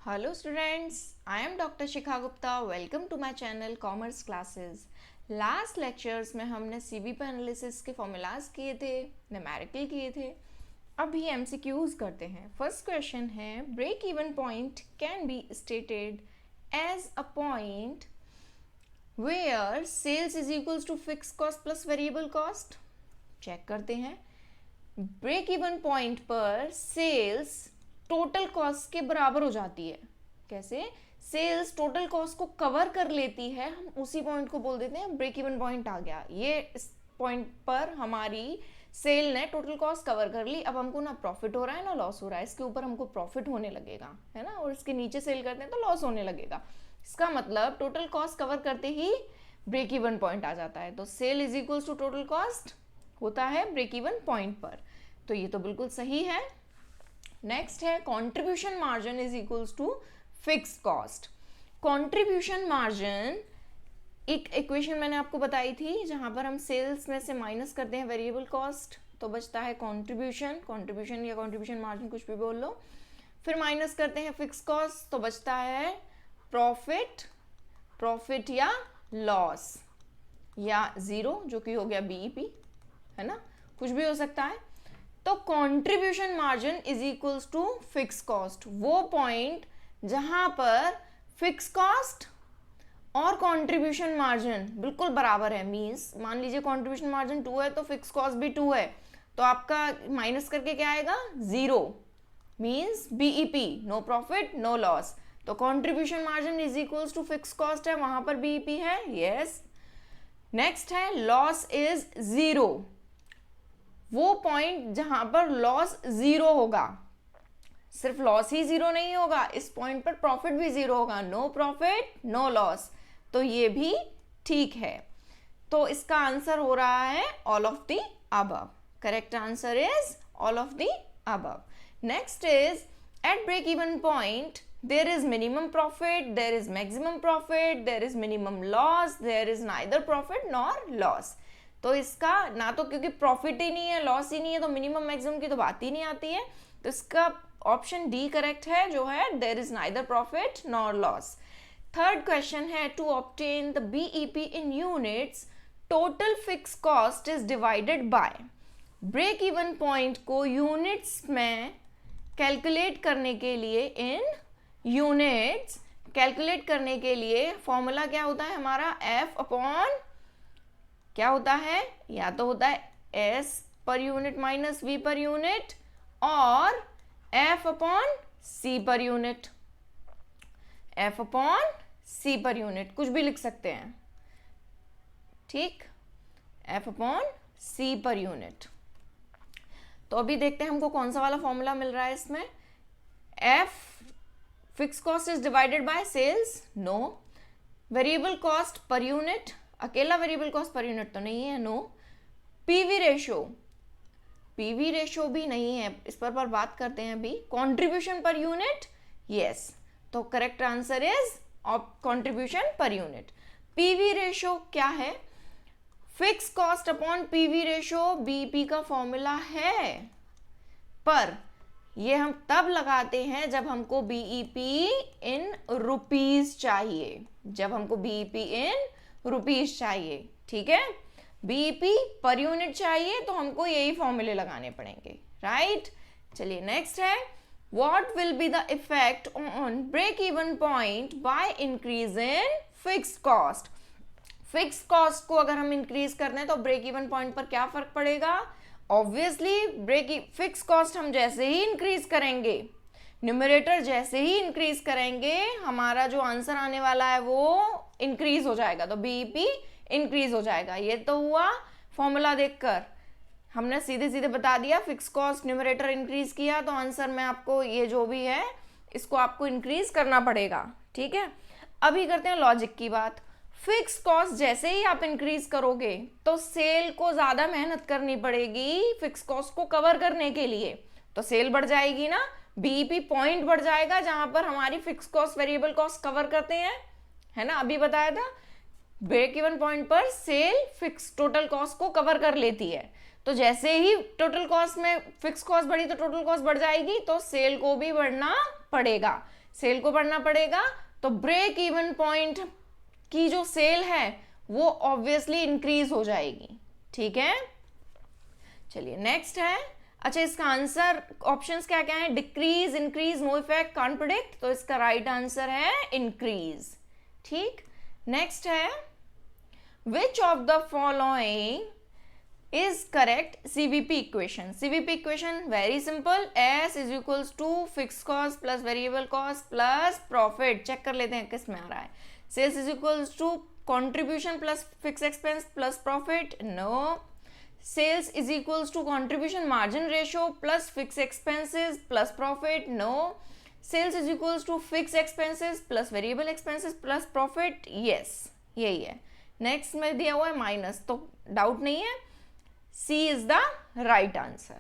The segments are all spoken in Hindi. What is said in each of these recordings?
Hello students, I am Dr. Shikha Gupta. Welcome to my channel Commerce Classes. Last lectures में हमने CVP एनालिसिस के फॉर्मूलाज किए थे, न्यूमेरिकल किए थे. अभी MCQs करते हैं. फर्स्ट क्वेश्चन है break even point can be stated as a point where sales is equals to fix cost plus variable cost. Check करते हैं. ब्रेक इवन पॉइंट पर सेल्स टोटल कॉस्ट के बराबर हो जाती है. कैसे? सेल्स टोटल कॉस्ट को कवर कर लेती है, हम उसी पॉइंट को बोल देते हैं ब्रेक इवन पॉइंट आ गया. ये इस पॉइंट पर हमारी सेल ने टोटल कॉस्ट कवर कर ली. अब हमको ना प्रॉफिट हो रहा है ना लॉस हो रहा है. इसके ऊपर हमको प्रॉफिट होने लगेगा, है ना, और इसके नीचे सेल करते हैं तो लॉस होने लगेगा. इसका मतलब टोटल कॉस्ट कवर करते ही ब्रेक इवन पॉइंट आ जाता है. तो sale is equals to total cost होता है ब्रेक इवन पॉइंट पर. तो ये तो बिल्कुल सही है. नेक्स्ट है contribution margin is equals to fix cost. Contribution margin एक इक्वेशन मैंने आपको बताई थी जहां पर हम सेल्स में से माइनस करते हैं वेरिएबल कॉस्ट तो बचता है कंट्रीब्यूशन. कंट्रीब्यूशन या कंट्रीब्यूशन मार्जिन कुछ भी बोल लो. फिर माइनस करते हैं फिक्स कॉस्ट तो बचता है प्रॉफिट या लॉस या जीरो जो कि हो गया बीईपी, है ना, कुछ भी हो सकता है. तो contribution margin is equals to fix cost. वो पॉइंट जहां पर फिक्स कॉस्ट और कंट्रीब्यूशन मार्जिन बिल्कुल बराबर है. मींस मान लीजिए कंट्रीब्यूशन मार्जिन 2 है तो फिक्स कॉस्ट भी 2 है, तो आपका माइनस करके क्या आएगा? Zero. Means BEP, no profit no loss. तो contribution margin is equals to fix cost है, वहां पर बीईपी है. यस. नेक्स्ट है लॉस इज जीरो. वो पॉइंट जहां पर लॉस जीरो होगा. सिर्फ लॉस ही जीरो नहीं होगा, इस पॉइंट पर प्रॉफिट भी जीरो होगा. No profit no loss. तो ये भी ठीक है. तो इसका आंसर हो रहा है all of the above. Correct answer is all of the above. Next is at break even point there is minimum profit, there is maximum profit, there is minimum loss, there is neither profit nor loss. तो इसका ना तो क्योंकि प्रॉफिट ही नहीं है लॉस ही नहीं है तो मिनिमम मैक्सिमम की तो बात ही नहीं आती है. तो इसका ऑप्शन डी करेक्ट है जो है there is neither profit nor loss. Third question है to obtain the BEP in units total fix cost is divided by. Break even point को यूनिट्स में कैलकुलेट करने के लिए इन यूनिट्स कैलकुलेट करने के लिए फॉर्मूला क्या होता है हमारा? एफ अपॉन क्या होता है? या तो होता है S per unit minus V per unit और F upon C per unit. F upon C per unit कुछ भी लिख सकते हैं, ठीक. F upon C per unit. तो अभी देखते हैं हमको कौन सा वाला फॉर्मूला मिल रहा है इसमें. F fix cost is divided by sales, no. Variable cost per unit, अकेला वेरिएबल कॉस्ट पर यूनिट तो नहीं है, नो. पीवी रेशो भी नहीं है, इस पर बात करते हैं अभी. Contribution per unit, yes. तो correct answer is contribution per unit. PV ratio क्या है? Fix cost upon PV ratio BEP का फॉर्मूला है, पर ये हम तब लगाते हैं जब हमको बीईपी इन रुपीस चाहिए. जब हमको बीईपी इन रुपीस चाहिए, ठीक है. बीईपी पर यूनिट चाहिए तो हमको यही फॉर्मूले लगाने पड़ेंगे, राइट. चलिए नेक्स्ट है what will be the effect on break even point by increase in fix cost. Fix cost को अगर हम इंक्रीज करते हैं तो ब्रेक इवन पॉइंट पर क्या फर्क पड़ेगा? ऑब्वियसली फिक्स कॉस्ट हम जैसे ही इंक्रीज करेंगे, न्यूमरेटर जैसे ही इंक्रीज करेंगे, हमारा जो आंसर आने वाला है वो इंक्रीज हो जाएगा. तो बीईपी इंक्रीज हो जाएगा. ये तो हुआ फॉर्मूला देखकर हमने सीधे सीधे बता दिया. फिक्स कॉस्ट न्यूमरेटर इंक्रीज किया तो आंसर में आपको ये जो भी है इसको आपको इंक्रीज करना पड़ेगा, ठीक है. अभी करते हैं लॉजिक की बात. फिक्स कॉस्ट जैसे ही आप इंक्रीज करोगे तो सेल को ज्यादा मेहनत करनी पड़ेगी फिक्स कॉस्ट को कवर करने के लिए, तो सेल बढ़ जाएगी ना. बीईपी पॉइंट बढ़ जाएगा जहां पर हमारी fix cost variable cost cover करते हैं, है ना. अभी बताया था ब्रेक इवन पॉइंट पर सेल फिक्स टोटल कॉस्ट को कवर कर लेती है. तो जैसे ही टोटल कॉस्ट में फिक्स कॉस्ट बढ़ी तो टोटल कॉस्ट बढ़ जाएगी, तो सेल को भी बढ़ना पड़ेगा. सेल को बढ़ना पड़ेगा, तो ब्रेक इवन पॉइंट की जो सेल है वो ऑब्वियसली इंक्रीज हो जाएगी, ठीक है। चलिए नेक्स्ट है, अच्छा इसका आंसर ऑप्शंस क्या क्या है, decrease, increase, no effect, can't predict, तो इसका राइट आंसर है इंक्रीज, ठीक। नेक्स्ट है, which of the following is correct CVP equation. CVP equation very simple, S is equals to fixed cost plus variable cost plus profit. Check कर लेते हैं किस में आ रहा है, sales is equals to contribution plus fixed expense plus profit, no. Sales is equals to contribution margin ratio plus fixed expenses plus profit, no. Sales is equals to fixed expenses plus variable expenses plus profit, yes, यही है। नेक्स्ट में दिया हुआ है माइनस, तो डाउट नहीं है, C is the right answer,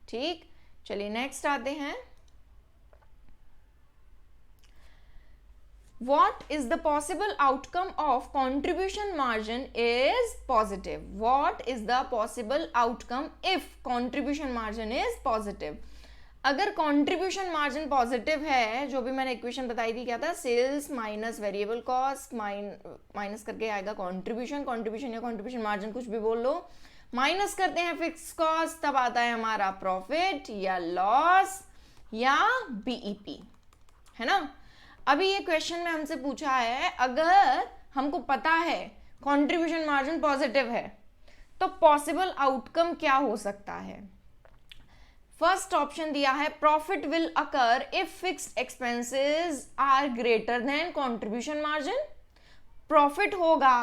ठीक। चलिए नेक्स्ट आते हैं, What is the possible outcome of contribution margin is positive? What is the possible outcome if contribution margin is positive? अगर contribution margin positive है, जो भी मैंने इक्वेशन बताई थी, क्या था, sales minus variable cost minus करके आएगा कंट्रीब्यूशन, कंट्रीब्यूशन या कंट्रीब्यूशन मार्जिन कुछ भी बोल लो, माइनस करते हैं फिक्स कॉस्ट, तब आता है हमारा प्रॉफिट या लॉस या बीईपी, है ना। अभी ये क्वेश्चन में हमसे पूछा है, अगर हमको पता है कंट्रीब्यूशन मार्जिन पॉजिटिव है तो पॉसिबल आउटकम क्या हो सकता है। फर्स्ट ऑप्शन दिया है, profit will occur if fixed expenses are greater than contribution margin. Profit होगा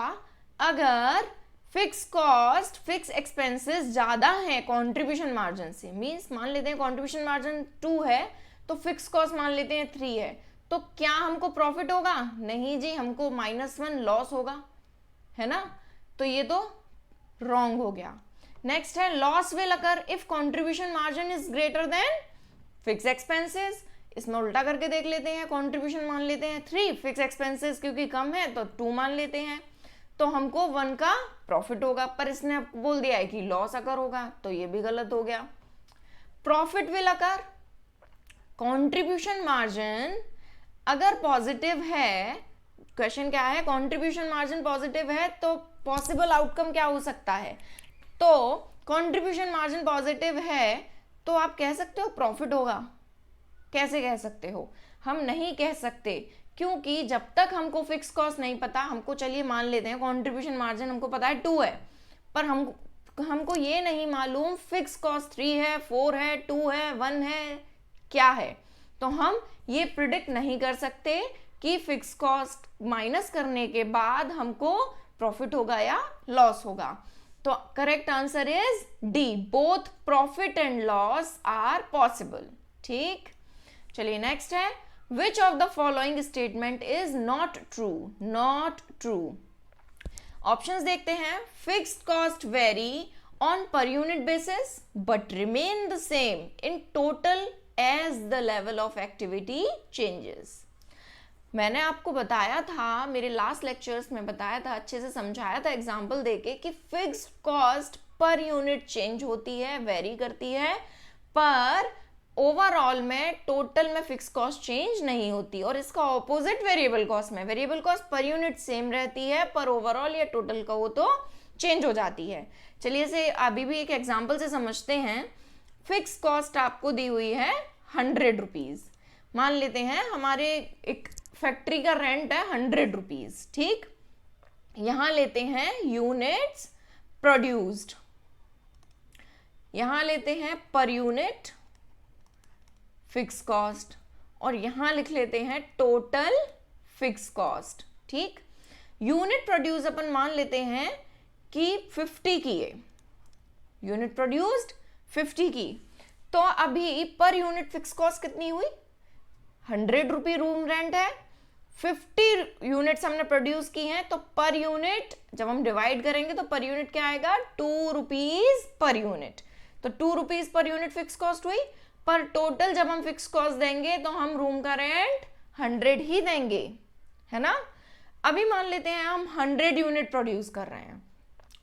अगर फिक्स कॉस्ट, फिक्स एक्सपेंसेस ज्यादा है कंट्रीब्यूशन मार्जिन से। मींस मान लेते हैं कंट्रीब्यूशन मार्जिन 2 है तो फिक्स कॉस्ट मान लेते हैं 3 है, तो क्या हमको प्रॉफिट होगा? नहीं जी, हमको -1 लॉस होगा, है ना। तो ये तो रॉन्ग हो गया। नेक्स्ट है, loss will occur if contribution margin is greater than fix expenses. इसमें उल्टा करके देख लेते हैं, कंट्रीब्यूशन मान लेते हैं 3, फिक्स एक्सपेंसेस क्योंकि कम है तो 2 मान लेते हैं, तो हमको 1 का प्रॉफिट होगा। पर इसने आपको बोल दिया है कि लॉस अकर होगा, तो ये भी गलत हो गया। Profit will occur, contribution margin अगर पॉजिटिव है, क्वेश्चन क्या है, कंट्रीब्यूशन मार्जिन पॉजिटिव है तो पॉसिबल आउटकम क्या हो सकता है। तो कंट्रीब्यूशन मार्जिन पॉजिटिव है तो आप कह सकते हो प्रॉफिट होगा। कैसे कह सकते हो? हम नहीं कह सकते, क्योंकि जब तक हमको फिक्स कॉस्ट नहीं पता, हमको चलिए मान लेते हैं कंट्रीब्यूशन मार्जिन हमको पता है 2 है, पर हमको ये नहीं मालूम फिक्स कॉस्ट 3 है, 4 है, 2 है, 1 है, क्या है। तो हम ये प्रिडिक्ट नहीं कर सकते कि फिक्स कॉस्ट माइनस करने के बाद हमको प्रॉफिट होगा या लॉस होगा। तो correct answer is D, both profit and loss are possible, ठीक। चलिए नेक्स्ट है, which of the following statement is not true? Not true. Options देखते हैं, fixed cost vary on per unit basis but remain the same in total as the level of activity changes. मैंने आपको बताया था, मेरे लास्ट लेक्चर्स में बताया था, अच्छे से समझाया था एग्जांपल देके कि fixed cost per unit change होती है, वेरी करती है, पर ओवरऑल में टोटल में फिक्स कॉस्ट चेंज नहीं होती। और इसका ऑपोजिट वेरिएबल कॉस्ट में, variable cost per unit same रहती है, पर ओवरऑल या टोटल का हो तो चेंज हो जाती है। चलिए इसे अभी भी एक एग्जांपल से समझते हैं। फिक्स कॉस्ट आपको दी हुई है 100 रुपीज, मान लेते हैं हमारे एक फैक्ट्री का रेंट है 100 रुपीज, ठीक। यहां लेते हैं यूनिट्स प्रोड्यूस्ड, यहां लेते हैं पर यूनिट फिक्स कॉस्ट, और यहां लिख लेते हैं टोटल फिक्स कॉस्ट, ठीक। यूनिट प्रोड्यूस अपन मान लेते हैं कि 50 की है, यूनिट प्रोड्यूस्ड 50 की, तो अभी पर यूनिट फिक्स कॉस्ट कितनी हुई? 100 रुपी रूम रेंट है, 50 यूनिट्स हमने प्रोड्यूस की हैं, तो पर यूनिट जब हम डिवाइड करेंगे तो पर यूनिट क्या आएगा? 2 रुपीज पर यूनिट। तो 2 rupees per unit fix cost हुई, पर टोटल जब हम फिक्स कॉस्ट देंगे तो हम रूम का रेंट 100 ही देंगे, है ना। अभी मान लेते हैं हम 100 यूनिट प्रोड्यूस कर रहे हैं,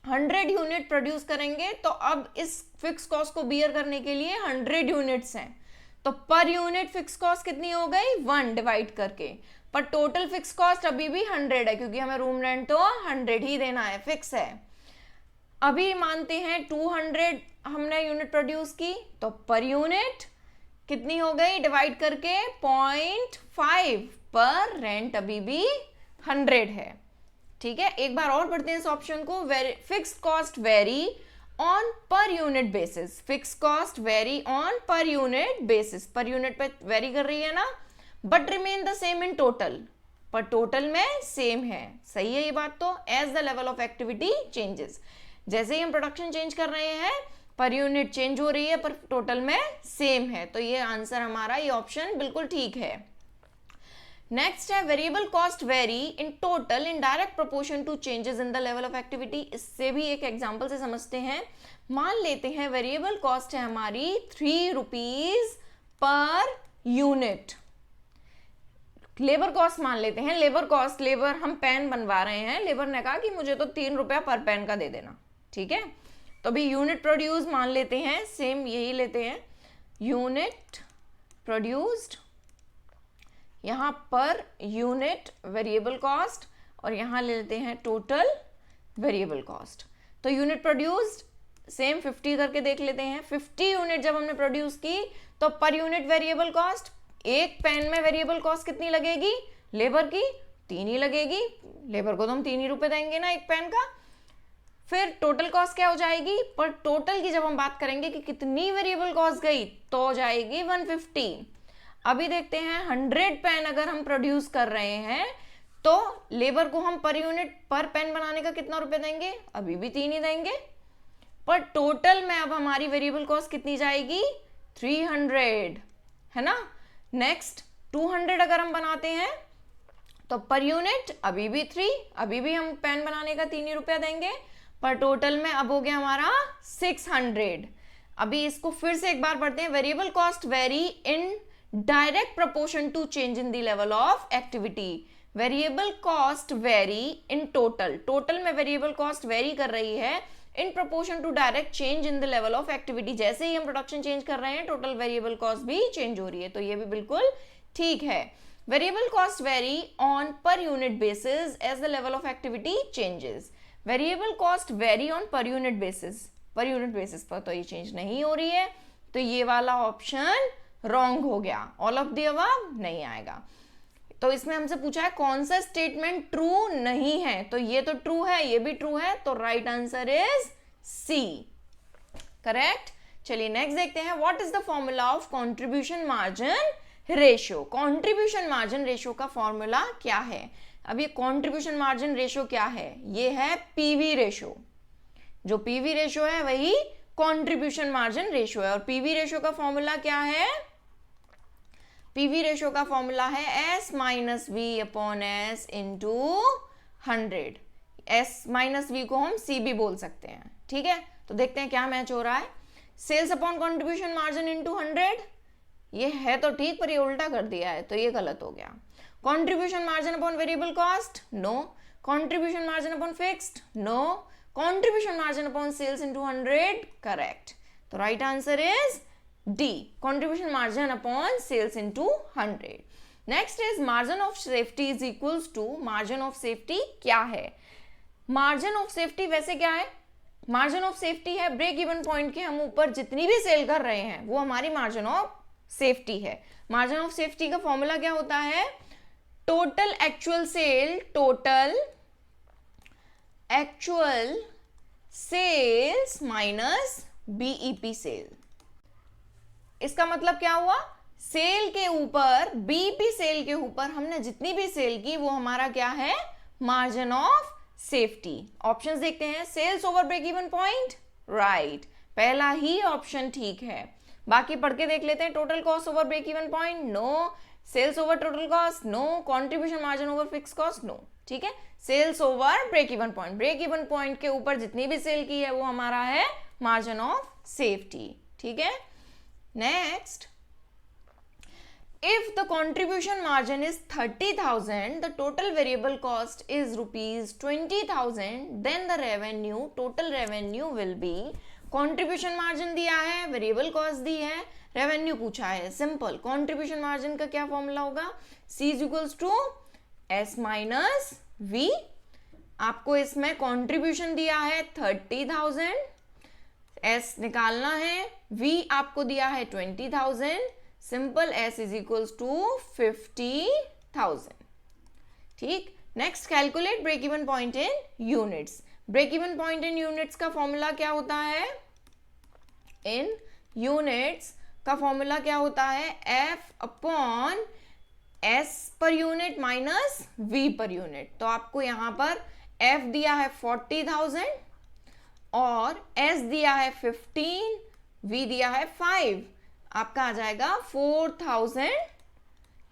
100 यूनिट प्रोड्यूस करेंगे, तो अब इस फिक्स कॉस्ट को बियर करने के लिए 100 यूनिट्स हैं, तो पर यूनिट फिक्स कॉस्ट कितनी हो गई 1 डिवाइड करके, पर टोटल फिक्स कॉस्ट अभी भी 100 है क्योंकि हमें रूम रेंट तो 100 ही देना है, फिक्स है। अभी मानते हैं 200 हमने यूनिट प्रोड्यूस की, तो पर यूनिट कितनी हो गई डिवाइड करके 0.5, पर रेंट अभी भी 100 है। ठीक है, एक बार और पढ़ते हैं इस ऑप्शन को। Fixed cost vary on per unit basis, fix cost vary on per unit basis, per unit पे वेरी कर रही है ना, but remain the same in total, पर टोटल में सेम है। सही है ये बात तो। As the level of activity changes, जैसे ही हम प्रोडक्शन चेंज कर रहे हैं पर यूनिट चेंज हो रही है पर टोटल में सेम है, तो ये आंसर हमारा, ये ऑप्शन बिल्कुल ठीक है। नेक्स्ट है variable cost vary in total in direct proportion to changes in the level of activity. इससे भी एक एग्जांपल से समझते हैं। मान लेते हैं वेरिएबल कॉस्ट है हमारी 3 rupees per unit. Labour cost मान लेते हैं, लेबर कॉस्ट, लेबर हम पेन बनवा रहे हैं, लेबर ने कहा कि मुझे तो 3 रुपया पर पेन का दे देना, ठीक है। तो अभी यूनिट प्रोड्यूस मान लेते हैं, सेम यही लेते हैं, यूनिट प्रोड्यूस्ड, यहाँ पर यूनिट वेरिएबल कॉस्ट और यहाँ ले लेते हैं टोटल वेरिएबल कॉस्ट। तो यूनिट प्रोड्यूस्ड सेम 50 करके देख लेते हैं। 50 यूनिट जब हमने प्रोड्यूस की तो पर यूनिट वेरिएबल कॉस्ट, एक पेन में वेरिएबल कॉस्ट कितनी लगेगी लेबर की 3 ही लगेगी, लेबर को तो हम 3 ही रुपए देंगे ना एक पेन का। फिर टोटल कॉस्ट क्या हो जाएगी, पर टोटल की जब हम बात करेंगे कि कितनी वेरिएबल कॉस्ट गई तो हो जाएगी 150। अभी देखते हैं 100 पेन अगर हम प्रोड्यूस कर रहे हैं तो लेबर को हम पर यूनिट पर पेन बनाने का कितना रुपए देंगे, अभी भी 3 ही देंगे, पर टोटल में अब हमारी वेरिएबल कॉस्ट कितनी जाएगी 300, है ना। नेक्स्ट 200 अगर हम बनाते हैं तो पर यूनिट अभी भी 3, अभी भी हम पेन बनाने का 3 ही रुपया देंगे, पर टोटल में अब हो गया हमारा 600। अभी इसको फिर से एक बार पढ़ते हैं। Variable cost vary in direct proportion to change in the level of activity. Variable cost vary in total, total में वेरिएबल कॉस्ट वेरी कर रही है in proportion to direct change in the level of activity. जैसे ही हम प्रोडक्शन चेंज कर रहे हैं टोटल वेरिएबल कॉस्ट भी चेंज हो रही है, तो ये भी बिल्कुल ठीक है। Variable cost vary on per unit basis as the level of activity changes. Variable cost vary on per unit basis, per unit basis पर तो ये चेंज नहीं हो रही है, तो ये वाला ऑप्शन रॉन्ग हो गया, ऑल ऑफ द अबव नहीं आएगा। तो इसमें हमसे पूछा है कौन सा स्टेटमेंट ट्रू नहीं है, तो ये तो ट्रू है, ये भी ट्रू है, तो right answer is C, correct. चलिए नेक्स्ट देखते हैं, what is the formula of contribution margin ratio. Contribution margin ratio का फॉर्मूला क्या है। अब ये कंट्रीब्यूशन मार्जिन रेशियो क्या है, ये है पीवी रेशियो। जो पीवी रेशियो है वही कंट्रीब्यूशन मार्जिन रेशियो है, और पीवी रेशियो का फॉर्मूला क्या है, पीवी रेशियो का फॉर्मूला है S minus V upon S into 100। S minus V को हम C भी बोल सकते हैं, ठीक है। तो देखते हैं क्या मैच हो रहा है। Sales upon contribution margin into 100, ये है तो ठीक पर ये उल्टा कर दिया है तो ये गलत हो गया। Contribution margin upon variable cost, no. Contribution margin upon fixed, no. Contribution margin upon sales into 100, correct. तो right answer is D, contribution margin upon sales into 100. Next is margin of safety is equals to margin of safety क्या है। margin of safety वैसे क्या है, margin of safety है ब्रेक इवन पॉइंट के हम ऊपर जितनी भी सेल कर रहे हैं वो हमारी margin of safety है। margin of safety का फॉर्मूला क्या होता है, total actual sale, total actual sales minus BEP sale। इसका मतलब क्या हुआ, सेल के ऊपर, बीईपी सेल के ऊपर हमने जितनी भी सेल की वो हमारा क्या है, मार्जिन ऑफ सेफ्टी। ऑप्शंस देखते हैं, sales over break even point, right, पहला ही ऑप्शन ठीक है। बाकी पढ़ के देख लेते हैं, total cost over break even point, no. Sales over total cost, no. Contribution margin over fix cost, no, ठीक है। Sales over break even point, break even point के ऊपर जितनी भी सेल की है वो हमारा है मार्जिन ऑफ सेफ्टी, ठीक है। Next, if the contribution margin is 30,000, the total variable cost is rupees 20,000, then the revenue, total revenue will be, contribution margin दिया है, variable cost दी है, रेवेन्यू पूछा है, सिंपल। कंट्रीब्यूशन मार्जिन का क्या फॉर्मूला होगा, C is equals to S minus V। आपको इसमें कंट्रीब्यूशन दिया है 30,000, S निकालना है, V आपको दिया है 20,000, simple S is equals to 50,000। ठीक, next calculate break even point in units. Break even point in units का फॉर्मूला क्या होता है, इन यूनिट्स का फॉर्मूला क्या होता है, F अपॉन S पर यूनिट माइनस V पर यूनिट। तो आपको यहां पर F दिया है 40,000 और S दिया है 15, V दिया है 5, आपका आ जाएगा 4,000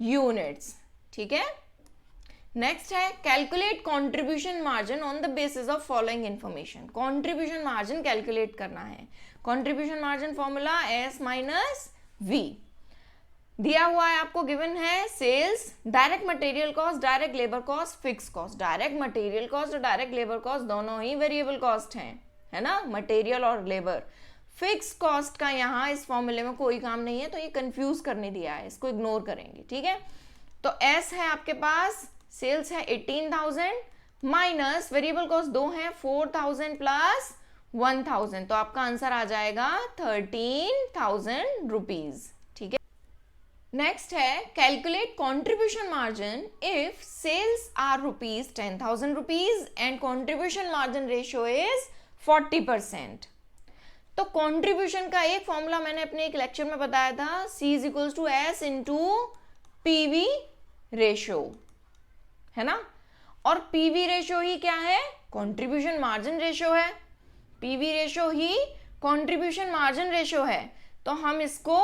यूनिट्स। ठीक है, नेक्स्ट है calculate contribution margin on the basis of following information. Contribution margin calculate करना है। Contribution margin formula S minus V दिया हुआ है आपको, गिवन है sales, direct material cost, direct labour cost, fix cost. Direct material cost और डायरेक्ट लेबर कॉस्ट दोनों ही वेरिएबल कॉस्ट हैं, है ना, मटेरियल और लेबर। फिक्स कॉस्ट का यहाँ इस फॉर्मूले में कोई काम नहीं है, तो ये कंफ्यूज करने दिया है, इसको इग्नोर करेंगे। ठीक है, तो S है आपके पास, सेल्स है 18,000 माइनस वेरिएबल कॉस्ट 2 है 4,000 प्लस 1,000, तो आपका आंसर आ जाएगा 13,000 रुपीज। ठीक है, नेक्स्ट है calculate contribution margin if sales are rupees 10,000 rupees and contribution margin ratio is 40%। तो कंट्रीब्यूशन का एक फॉर्मूला मैंने अपने एक लेक्चर में बताया था, C is equals to S into PV ratio, है ना, और PV रेशियो ही क्या है, कंट्रीब्यूशन मार्जिन रेशियो है। PV रेशियो ही कंट्रीब्यूशन मार्जिन रेशियो है, तो हम इसको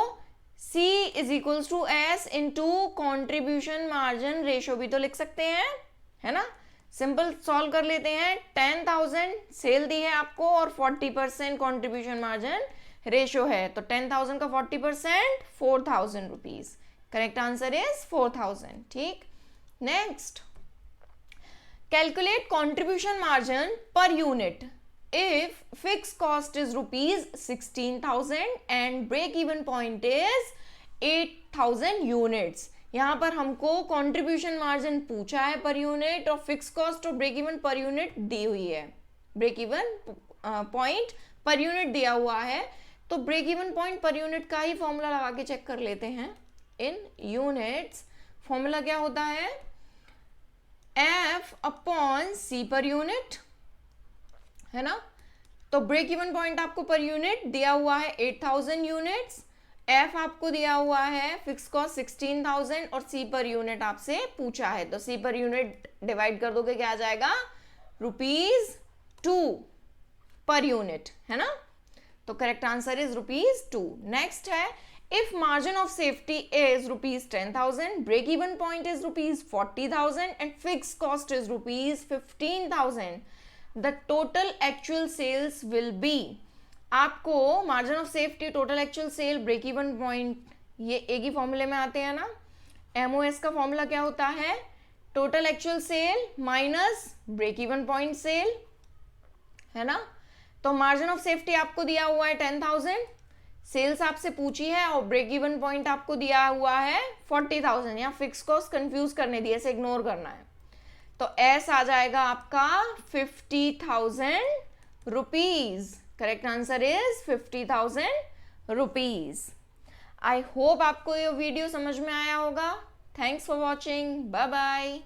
C is equals to S into contribution margin ratio भी तो लिख सकते हैं, है ना। सिंपल सॉल्व कर लेते हैं। 10,000 सेल दी है आपको और 40% कंट्रीब्यूशन मार्जिन रेशियो है, तो 10,000 का 40% 4,000 रुपीज। Correct answer is 4,000। ठीक, next calculate contribution margin per unit if fixed cost is rupees 16,000 and break even point is 8,000 units। यहाँ पर हमको कंट्रीब्यूशन मार्जिन पूछा है पर यूनिट और फिक्स कॉस्ट और ब्रेक इवन पर यूनिट दी हुई है। Break even point per unit दिया हुआ है, तो break even point per unit का ही फॉर्मूला लगा के चेक कर लेते हैं। इन यूनिट्स फॉर्मूला क्या होता है, F upon C per unit, है ना। तो ब्रेक इवन पॉइंट आपको पर यूनिट दिया हुआ है 8,000 यूनिट्स, F आपको दिया हुआ है फिक्स कॉस्ट 16,000 और C पर यूनिट आपसे पूछा है, तो C पर यूनिट डिवाइड कर दोगे क्या आ जाएगा, ₹2 पर यूनिट, है ना। तो करेक्ट आंसर इज ₹2। नेक्स्ट है if margin of safety is ₹10,000, break even point is ₹40,000 and fixed cost is ₹15,000, the total actual sales will be। आपको margin of safety, total actual sale, break even point, ये एक ही फॉर्मूले में आते हैं ना। MOS का फॉर्मूला क्या होता है, total actual sale minus break even point sale, है ना। तो मार्जिन ऑफ सेफ्टी आपको दिया हुआ है 10,000, सेल्स आपसे पूछी है और ब्रेक इवन पॉइंट आपको दिया हुआ है 40,000। या फिक्स कॉस्ट कंफ्यूज करने दिए, इसे इग्नोर करना है। तो S आ जाएगा आपका 50,000 rupees. Correct answer is 50,000 rupees. I hope आपको ये वीडियो समझ में आया होगा। Thanks for watching, bye bye.